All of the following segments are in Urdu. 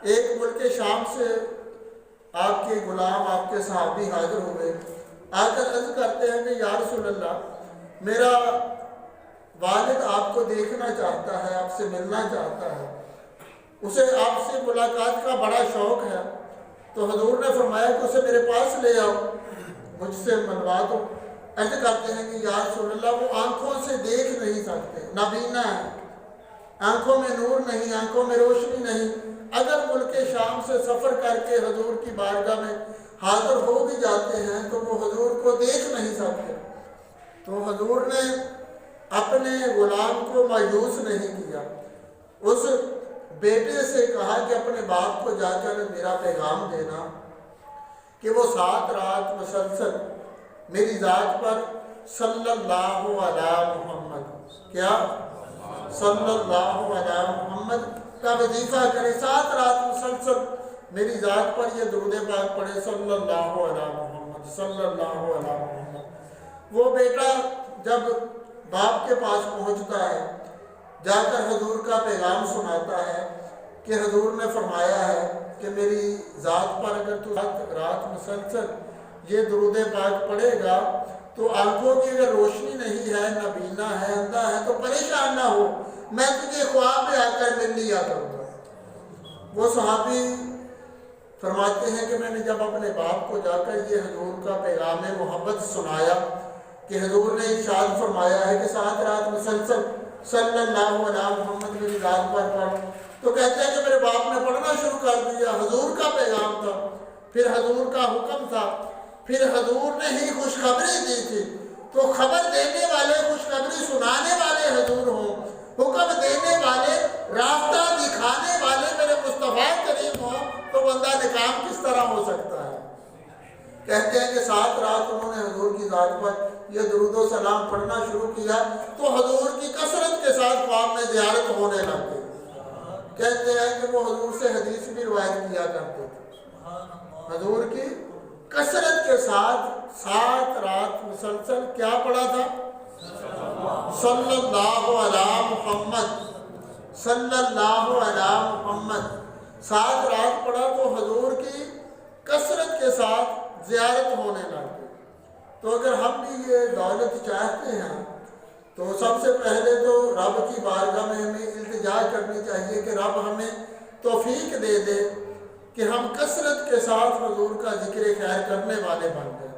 ایک ملک شام سے آپ کے غلام، آپ کے صحابی حاضر ہوئے، آ کر عرض کرتے ہیں کہ یا رسول اللہ، میرا والد آپ کو دیکھنا چاہتا ہے، آپ سے ملنا چاہتا ہے، اسے آپ سے ملاقات کا بڑا شوق ہے۔ تو حضور نے فرمایا کہ اسے میرے پاس لے آؤ، مجھ سے ملوا دو۔ عرض کرتے ہیں کہ یا رسول اللہ، وہ آنکھوں سے دیکھ نہیں سکتے، نابینا ہے، آنکھوں میں نور نہیں، آنکھوں میں روشنی نہیں۔ اگر ملک شام سے سفر کر کے حضور کی بارگاہ میں حاضر ہو بھی جاتے ہیں تو وہ حضور کو دیکھ نہیں سکتے۔ تو حضور نے اپنے غلام کو مایوس نہیں کیا، اس بیٹے سے کہا کہ اپنے باپ کو جا کر میرا پیغام دینا کہ وہ 7 رات مسلسل میری ذات پر صلی اللہ علیہ محمد، کیا صلی اللہ علیہ محمد کا وظیفہ کرے، 7 رات مسلسل میری ذات پر یہ درود پاک پڑھے، صلی اللہ علیہ محمد، صلی اللہ علیہ محمد۔ وہ بیٹا جب باپ کے پاس پہنچتا ہے، جا کر حضور کا پیغام سناتا ہے کہ حضور نے فرمایا ہے کہ میری ذات پر اگر تو 7 رات مسلسل یہ درود پاک پڑھے گا تو آنکھوں کی اگر روشنی نہیں ہے، نابینا ہے، اندھا ہے، تو پریشان نہ ہو، میں تجھے خواب میں آ کر مل لیا کروں گا۔ وہ صحابی فرماتے ہیں کہ میں نے جب اپنے باپ کو جا کر یہ حضور کا پیغام محبت سنایا کہ حضور نے ارشاد فرمایا ہے کہ 7 رات مسلسل صلی اللہ علیہ محمد میری ذات پر پڑھ، تو کہتے ہیں کہ میرے باپ نے پڑھنا شروع کر دیا۔ حضور کا پیغام تھا، پھر حضور کا حکم تھا، پھر حضور نے ہی خوشخبری دی تھی، تو خبر دینے والے، خوشخبری سنانے والے حضور ہوں، حکم دینے والے، راستہ دکھانے والے میرے مصطفیٰ کریم ہوں، تو بندہ ناکام کس طرح ہو سکتا ہے؟ کہتے ہیں کہ 7 رات انہوں نے حضور کی ذات پر یہ درود و سلام پڑھنا شروع کیا تو حضور کی کثرت کے ساتھ خواب میں زیارت ہونے لگ گئی۔ کہتے ہیں کہ وہ حضور سے حدیث بھی روایت کیا کرتے تھے، حضور کی کثرت کے ساتھ 7 رات مسلسل کیا پڑھا تھا؟ صلی اللہ علیہ محمد، صلی اللہ علیہ محمد۔ 7 رات پڑھا تو حضور کی کثرت کے ساتھ زیارت ہونے لگ گئی۔ تو اگر ہم بھی یہ دولت چاہتے ہیں تو سب سے پہلے تو رب کی بارگاہ میں ہمیں التجا کرنی چاہیے کہ رب ہمیں توفیق دے دے کہ ہم کثرت کے ساتھ حضور کا ذکر خیر کرنے والے بن جائیں،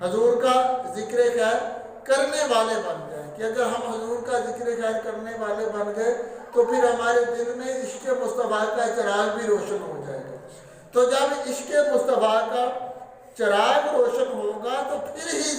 حضور کا ذکر خیر کرنے والے بن جائیں۔ کہ اگر ہم حضور کا ذکر خیر کرنے والے بن گئے تو پھر ہمارے دل میں عشق مصطفیٰ کا چراغ بھی روشن ہو جائے گا۔ تو جب عشق مصطفیٰ کا چراغ روشن ہوگا تو پھر ہی